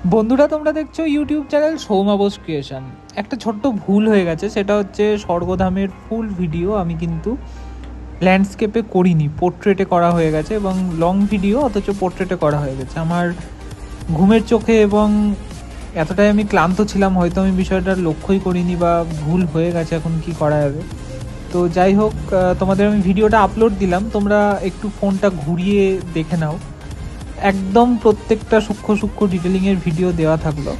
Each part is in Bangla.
বন্ধুরা, তোমরা দেখছো YouTube channel Soumya Bose creation. একটা ছোট্ট ভুল হয়ে গেছে, সেটা হচ্ছে স্বর্গধামের ফুল ভিডিও আমি কিন্তু ল্যান্ডস্কেপে করিনি, পোর্ট্রেটে করা হয়ে গেছে এবং লং ভিডিও অথচ পোর্ট্রেটে করা হয়ে গেছে। আমার ঘুমের চোখে এবং এতটাই আমি ক্লান্ত ছিলাম, হয়তো আমি বিষয়টা লক্ষ্যই করিনি বা ভুল হয়ে গেছে, এখন কি করা যাবে। তো যাই হোক, তোমাদের আমি ভিডিওটা আপলোড দিলাম, তোমরা একটু ফোনটা ঘুরিয়ে দেখে নাও। একদম প্রত্যেকটা সূক্ষ্ম সূক্ষ্ম ডিটেলিংয়ের ভিডিও দেওয়া থাকলো।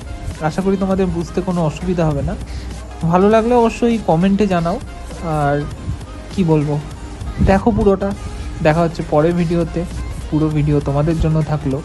আশা করি তোমাদের বুঝতে কোনো অসুবিধা হবে না। ভালো লাগলে অবশ্যই কমেন্টে জানাও। আর কি বলবো, দেখো পুরোটা। দেখা হচ্ছে পরের ভিডিওতে। পুরো ভিডিও তোমাদের জন্য থাকলো।